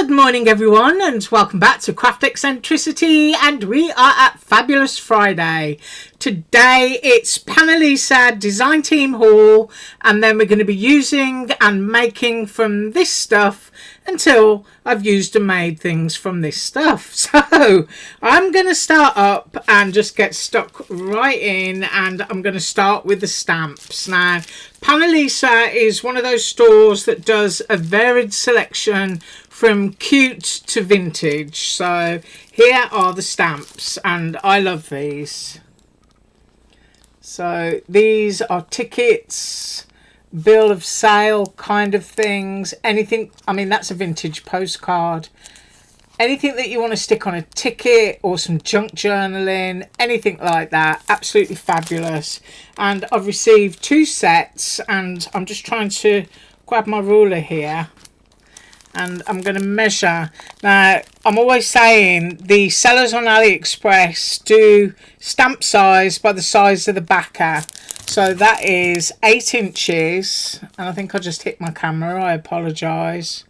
Good morning everyone, and welcome back to Craft Eccentricity, and we are at Fabulous Friday. Today it's Panalisa Design Team Haul, and then we're going to be using and making from this stuff until I've used and made things from this stuff. So I'm going to start up and just get stuck right in, and I'm going to start with the stamps. Now, Panalisa is one of those stores that does a varied selection from cute to vintage. So here are the stamps, and I love these. So these are tickets, bill of sale kind of things, anything. I mean, that's a vintage postcard. Anything that you want to stick on a ticket or some junk journaling, anything like that, absolutely fabulous. And I've received 2 sets, and I'm just trying to grab my ruler here, and I'm going to measure. Now, I'm always saying the sellers on AliExpress do stamp size by the size of the backer. So that is 8 inches, and I think I just hit my camera, I apologise,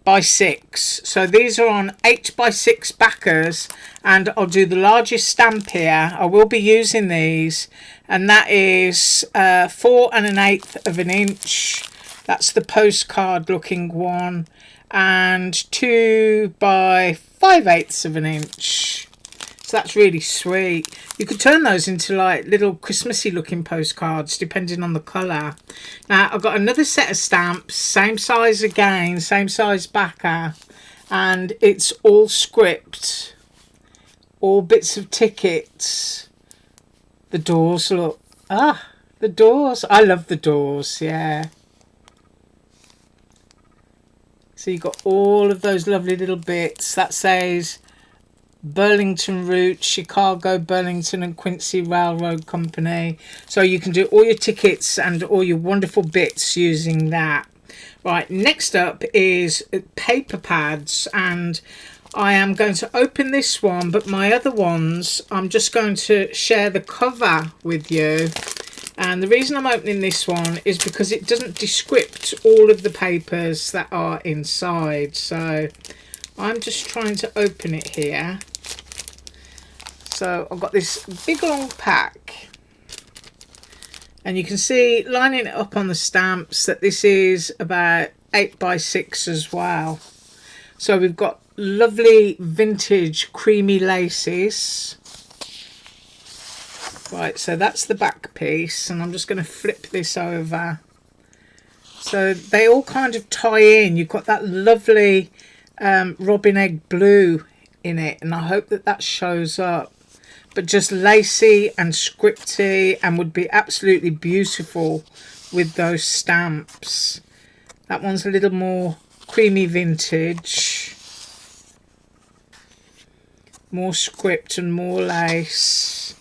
by 6. So these are on 8 by 6 backers, and I'll do the largest stamp here. I will be using these, and that is 4 1/8 of an inch. That's the postcard looking one, and 2 by 5/8 of an inch. So that's really sweet. You could turn those into like little Christmassy looking postcards depending on the colour. Now I've got another set of stamps, same size again, same size backer, and it's all script, all bits of tickets. The doors, look. Ah, the doors. I love the doors, yeah. So you've got all of those lovely little bits. That says Burlington Route, Chicago, Burlington and Quincy Railroad Company. So you can do all your tickets and all your wonderful bits using that. Right, next up is paper pads, and I am going to open this one, but my other ones, I'm just going to share the cover with you. And the reason I'm opening this one is because it doesn't descript all of the papers that are inside. So I'm just trying to open it here. So I've got this big long pack, and you can see lining it up on the stamps that this is about 8 by 6 as well. So we've got lovely vintage creamy laces. Right, so that's the back piece, and I'm just going to flip this over. So they all kind of tie in. You've got that lovely robin egg blue in it, and I hope that that shows up. But just lacy and scripty, and would be absolutely beautiful with those stamps. That one's a little more creamy vintage. More script and more lace.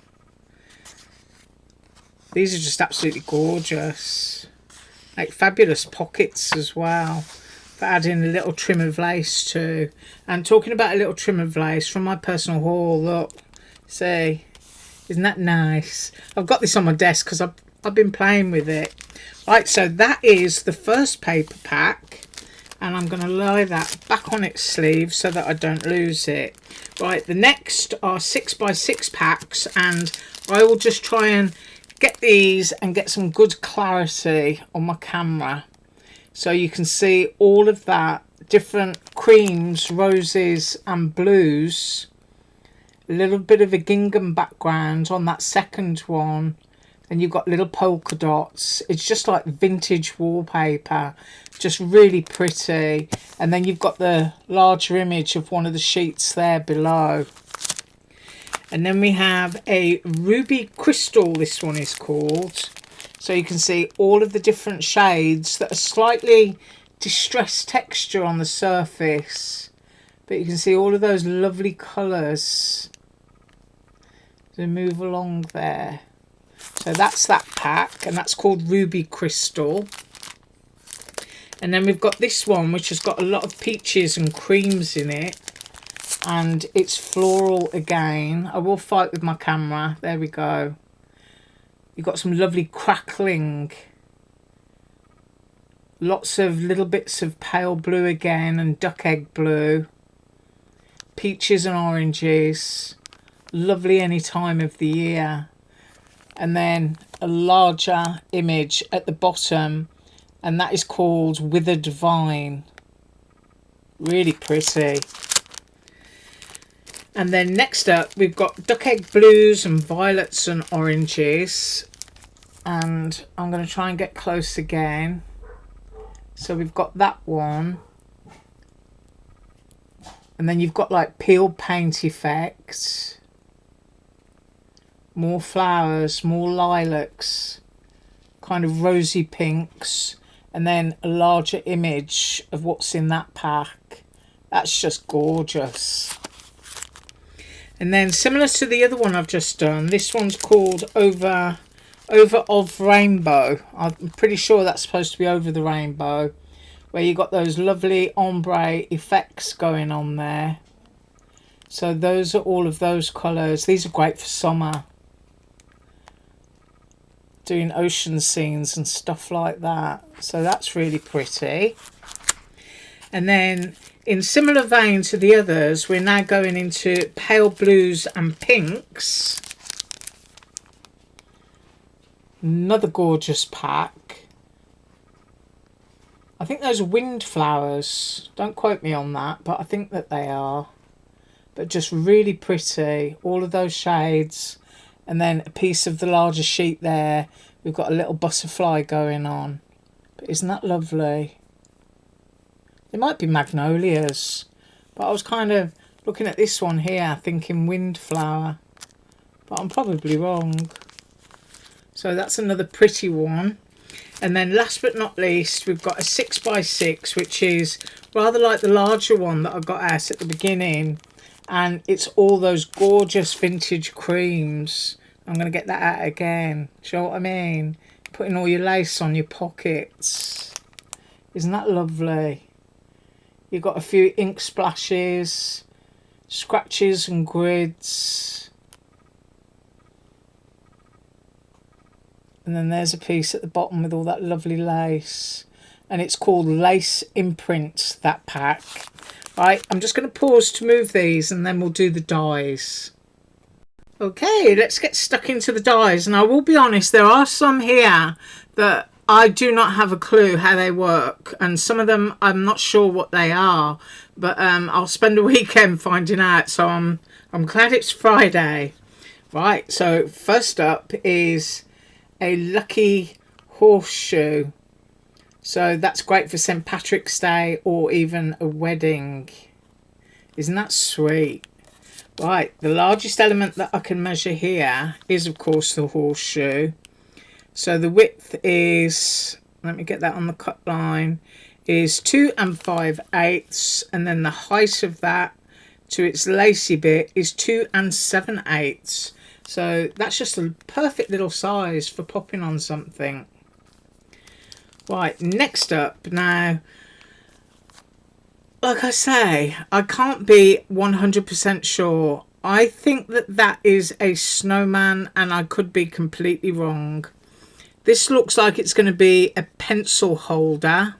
These are just absolutely gorgeous. Like fabulous pockets as well, for adding a little trim of lace too. And talking about a little trim of lace from my personal haul, look, see, isn't that nice? I've got this on my desk because I've been playing with it. Right, so that is the first paper pack, and I'm going to lie that back on its sleeve so that I don't lose it. Right, the next are 6 by 6 packs, and I will just try and get these and get some good clarity on my camera so you can see all of that, different creams, roses and blues. A little bit of a gingham background on that second one, and you've got little polka dots. It's just like vintage wallpaper, just really pretty. And then you've got the larger image of one of the sheets there below. And then we have a ruby crystal, this one is called. So you can see all of the different shades that are slightly distressed texture on the surface. But you can see all of those lovely colours to move along there. So that's that pack, and that's called Ruby Crystal. And then we've got this one, which has got a lot of peaches and creams in it. And it's floral again. I will fight with my camera. There we go. You've got some lovely crackling Lots of little bits of pale blue again and duck egg blue. Peaches and oranges. Lovely any time of the year. And then a larger image at the bottom, and that is called Withered Vine. Really pretty. And then next up we've got duck egg blues and violets and oranges, and I'm going to try and get close again. So we've got that one, and then you've got like peeled paint effects, more flowers, more lilacs, kind of rosy pinks, and then a larger image of what's in that pack. That's just gorgeous. And then similar to the other one I've just done, this one's called Over of Rainbow. I'm pretty sure that's supposed to be over the rainbow, where you got those lovely ombre effects going on there. So those are all of those colours. These are great for summer, doing ocean scenes and stuff like that. So that's really pretty. And then in similar vein to the others, we're now going into pale blues and pinks. Another gorgeous pack. I think those are wind flowers. Don't quote me on that, but I think that they are. But just really pretty. All of those shades. And then a piece of the larger sheet there. We've got a little butterfly going on. But isn't that lovely? It might be magnolias, but I was kind of looking at this one here thinking windflower, but I'm probably wrong. So that's another pretty one. And then last but not least, we've got a 6x6, which is rather like the larger one that I got out at the beginning, and it's all those gorgeous vintage creams. I'm going to get that out again. Do you know what I mean? Putting all your lace on your pockets. Isn't that lovely? You've got a few ink splashes, scratches and grids. And then there's a piece at the bottom with all that lovely lace. And it's called Lace Imprint, that pack. Right, I'm just going to pause to move these and then we'll do the dies. Okay, let's get stuck into the dies. And I will be honest, there are some here that I do not have a clue how they work, and some of them I'm not sure what they are, but I'll spend a weekend finding out. So I'm glad it's Friday. Right, so first up is a lucky horseshoe. So that's great for St. Patrick's Day or even a wedding. Isn't that sweet? Right, the largest element that I can measure here is of course the horseshoe. So the width is, let me get that on the cut line, is 2 5/8, and then the height of that to its lacy bit is 2 7/8. So that's just a perfect little size for popping on something. Right, next up, now, like I say, I can't be 100% sure. I think that that is a snowman, and I could be completely wrong. This looks like it's going to be a pencil holder.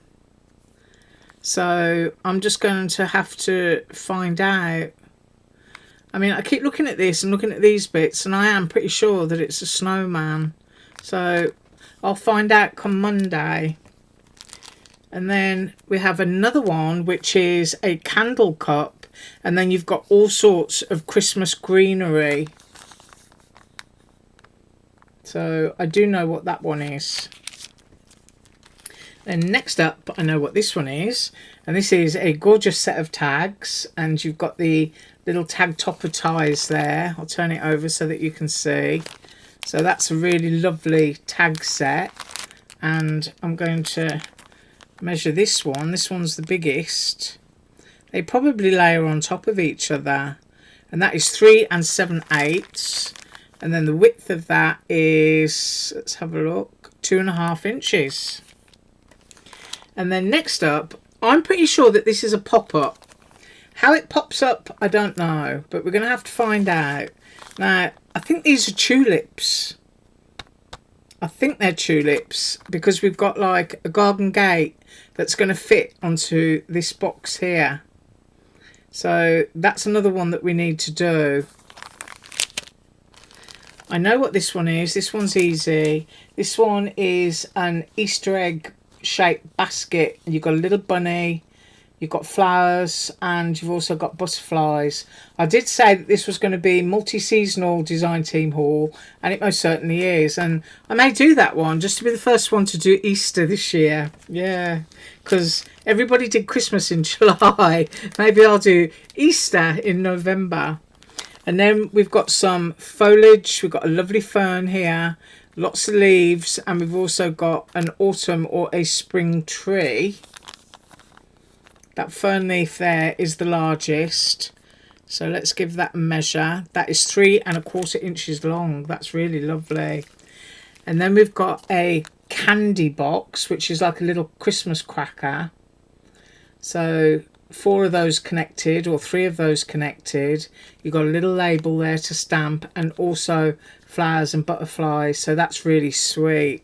So I'm just going to have to find out. I mean, I keep looking at this and looking at these bits, and I am pretty sure that it's a snowman. So I'll find out come Monday. And then we have another one, which is a candle cup. And then you've got all sorts of Christmas greenery. So I do know what that one is. Then next up, I know what this one is. And this is a gorgeous set of tags. And you've got the little tag topper ties there. I'll turn it over so that you can see. So that's a really lovely tag set. And I'm going to measure this one. This one's the biggest. They probably layer on top of each other. And that is 3 7/8. And then the width of that is, let's have a look, 2.5 inches. And then next up, I'm pretty sure that this is a pop-up. How it pops up, I don't know, but we're going to have to find out. Now, I think these are tulips. I think they're tulips, because we've got like a garden gate that's going to fit onto this box here. So that's another one that we need to do. I know what this one is. This one's easy. This one is an Easter egg shaped basket. You've got a little bunny, you've got flowers, and you've also got butterflies. I did say that this was going to be multi-seasonal design team haul, and it most certainly is. And I may do that one just to be the first one to do Easter this year. Yeah, because everybody did Christmas in July. Maybe I'll do Easter in November. And then we've got some foliage. We've got a lovely fern here, lots of leaves, and we've also got an autumn or a spring tree. That fern leaf there is the largest. So let's give that a measure. That is 3¼ inches long. That's really lovely. And then we've got a candy box, which is like a little Christmas cracker. So 4 of those connected, or 3 of those connected. You've got a little label there to stamp, and also flowers and butterflies. So that's really sweet.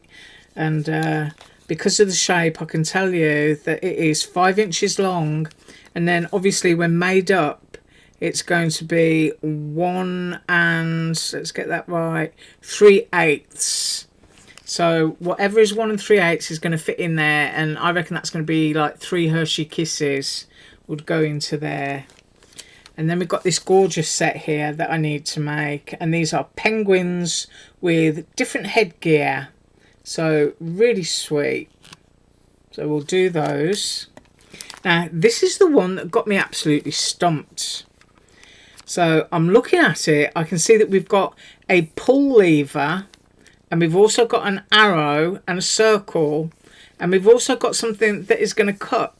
And because of the shape, I can tell you that it is 5 inches long, and then obviously when made up, it's going to be 1 and, let's get that right, 3/8. So whatever is 1 3/8 is going to fit in there, and I reckon that's going to be like 3 Hershey Kisses would go into there. And then we've got this gorgeous set here that I need to make, and these are penguins with different headgear. So really sweet. So we'll do those. Now this is the one that got me absolutely stumped. So I'm looking at it, I can see that we've got a pull lever, and we've also got an arrow and a circle, and we've also got something that is going to cut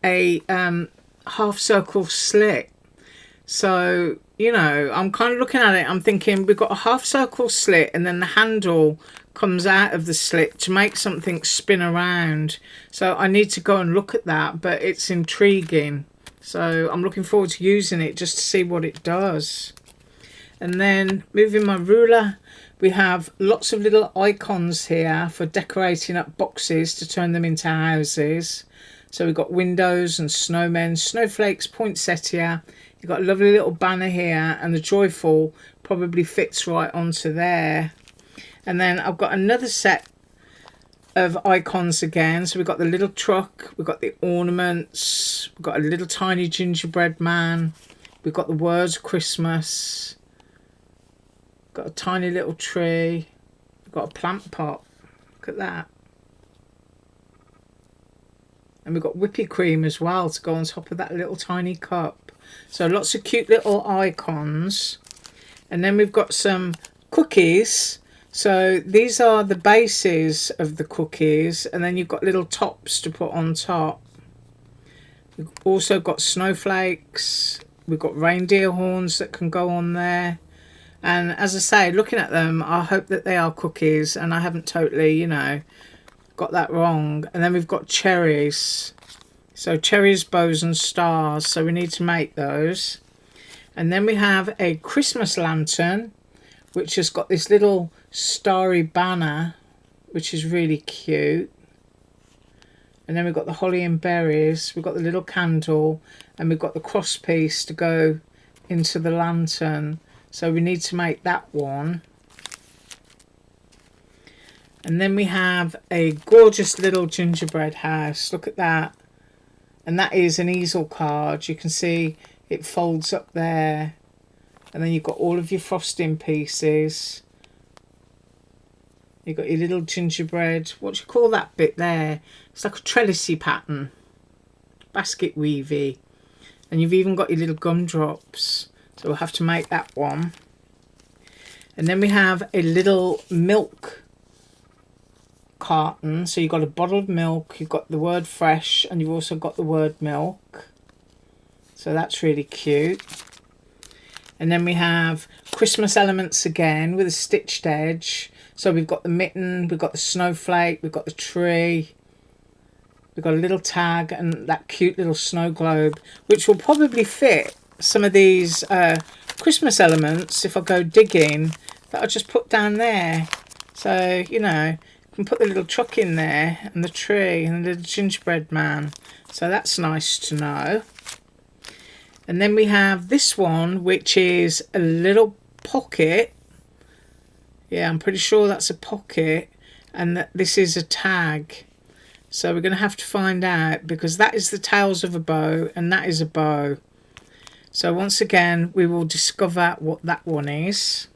a half circle slit. So, you know, I'm kind of looking at it, I'm thinking we've got a half circle slit, and then the handle comes out of the slit to make something spin around. So I need to go and look at that, but it's intriguing. So I'm looking forward to using it just to see what it does. And then moving my ruler, we have lots of little icons here for decorating up boxes to turn them into houses. So we've got windows and snowmen, snowflakes, poinsettia. You've got a lovely little banner here, and the joyful probably fits right onto there. And then I've got another set of icons again. So we've got the little truck, we've got the ornaments, we've got a little tiny gingerbread man, we've got the words Christmas, got a tiny little tree, we've got a plant pot, look at that. And we've got whippy cream as well to go on top of that little tiny cup. So lots of cute little icons. And then we've got some cookies. So these are the bases of the cookies, and then you've got little tops to put on top. We've also got snowflakes. We've got reindeer horns that can go on there. And as I say, looking at them, I hope that they are cookies, and I haven't totally, you know, got that wrong. And then we've got cherries. So cherries, bows and stars. So we need to make those. And then we have a Christmas lantern, which has got this little starry banner, which is really cute. And then we've got the holly and berries, we've got the little candle, and we've got the cross piece to go into the lantern. So we need to make that one. And then we have a gorgeous little gingerbread house. Look at that. And that is an easel card. You can see it folds up there. And then you've got all of your frosting pieces. You've got your little gingerbread. What do you call that bit there? It's like a trellisy pattern. Basket weavy. And you've even got your little gumdrops. So we'll have to make that one. And then we have a little milk carton. So you've got a bottle of milk. You've got the word fresh. And you've also got the word milk. So that's really cute. And then we have Christmas elements again with a stitched edge. So we've got the mitten, we've got the snowflake, we've got the tree. We've got a little tag and that cute little snow globe, which will probably fit some of these Christmas elements if I go digging, that I just put down there. So, you know, you can put the little truck in there and the tree and the little gingerbread man. So that's nice to know. And then we have this one, which is a little pocket. Yeah, I'm pretty sure that's a pocket. And that this is a tag. So we're going to have to find out, because that is the tails of a bow and that is a bow. So once again, we will discover what that one is.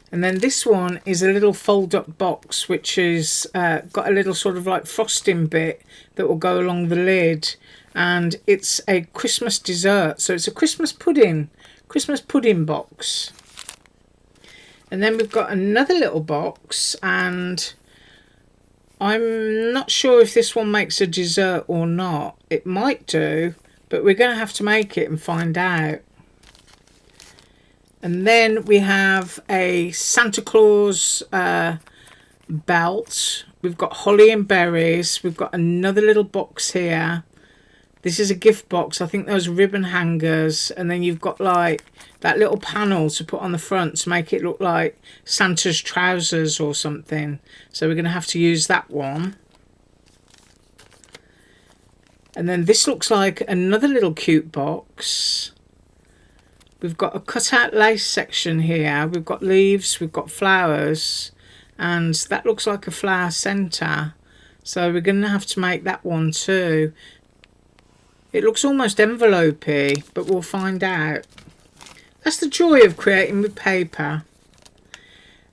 And then this one is a little fold-up box, which is got a little sort of like frosting bit that will go along the lid. And it's a Christmas dessert. So it's a Christmas pudding box. And then we've got another little box, and I'm not sure if this one makes a dessert or not. It might do, but we're going to have to make it and find out. And then we have a Santa Claus belt. We've got holly and berries. We've got another little box here. This is a gift box. I think those ribbon hangers. And then you've got like that little panel to put on the front to make it look like Santa's trousers or something. So we're going to have to use that one. And then this looks like another little cute box. We've got a cut-out lace section here. We've got leaves, we've got flowers, and that looks like a flower centre. So we're going to have to make that one too. It looks almost envelope-y, but we'll find out. That's the joy of creating with paper.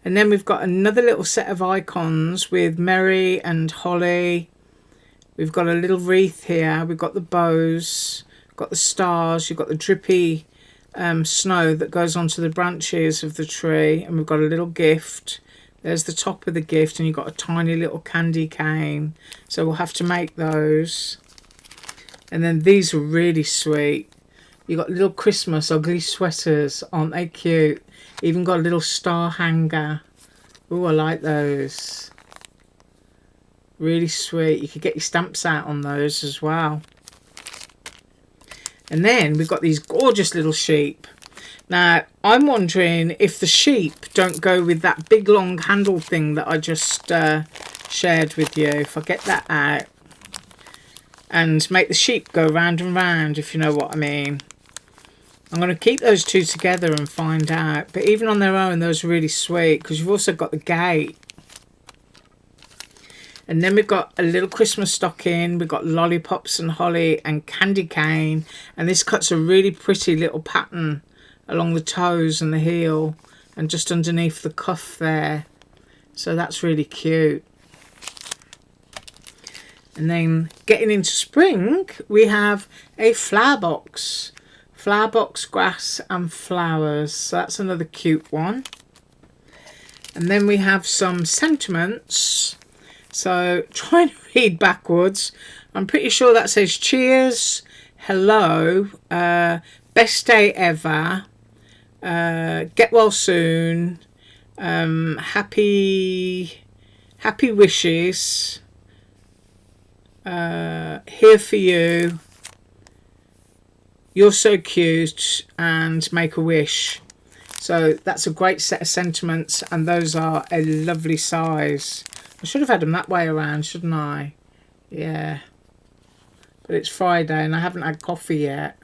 And then we've got another little set of icons with Merry and Holly. We've got a little wreath here. We've got the bows, got the stars, you've got the drippy snow that goes onto the branches of the tree, and we've got a little gift. There's the top of the gift, and you've got a tiny little candy cane. So we'll have to make those. And then these are really sweet. You've got little Christmas ugly sweaters. Aren't they cute? Even got a little star hanger. Oh, I like those. Really sweet. You could get your stamps out on those as well. And then we've got these gorgeous little sheep. Now, I'm wondering if the sheep don't go with that big long handle thing that I just shared with you. If I get that out and make the sheep go round and round, if you know what I mean. I'm going to keep those two together and find out. But even on their own, those are really sweet, because you've also got the gate. And then we've got a little Christmas stocking. We've got lollipops and holly and candy cane. And this cuts a really pretty little pattern along the toes and the heel and just underneath the cuff there. So that's really cute. And then getting into spring, we have a flower box. Flower box, grass and flowers. So that's another cute one. And then we have some sentiments. So trying to read backwards. I'm pretty sure that says cheers, hello, best day ever, get well soon, happy wishes, here for you, you're so cute, and make a wish. So that's a great set of sentiments, and those are a lovely size. I should have had them that way around, shouldn't I? Yeah. But it's Friday and I haven't had coffee yet.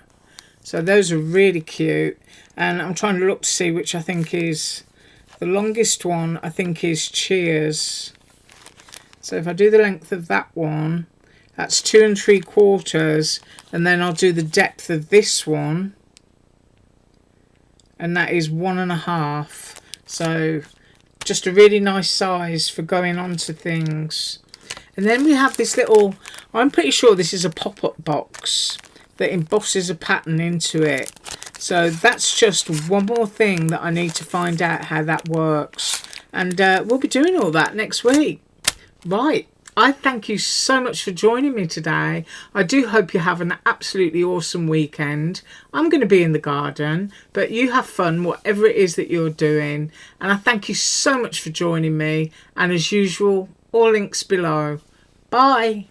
So those are really cute. And I'm trying to look to see which I think is the longest one. I think is cheers. So if I do the length of that one, that's 2 3/4. And then I'll do the depth of this one. And that is 1 1/2. So just a really nice size for going on to things. And then we have this little, I'm pretty sure this is a pop-up box that embosses a pattern into it. So that's just one more thing that I need to find out how that works. And we'll be doing all that next week. Right. I thank you so much for joining me today. I do hope you have an absolutely awesome weekend. I'm going to be in the garden, but you have fun whatever it is that you're doing. And I thank you so much for joining me. And as usual, all links below. Bye.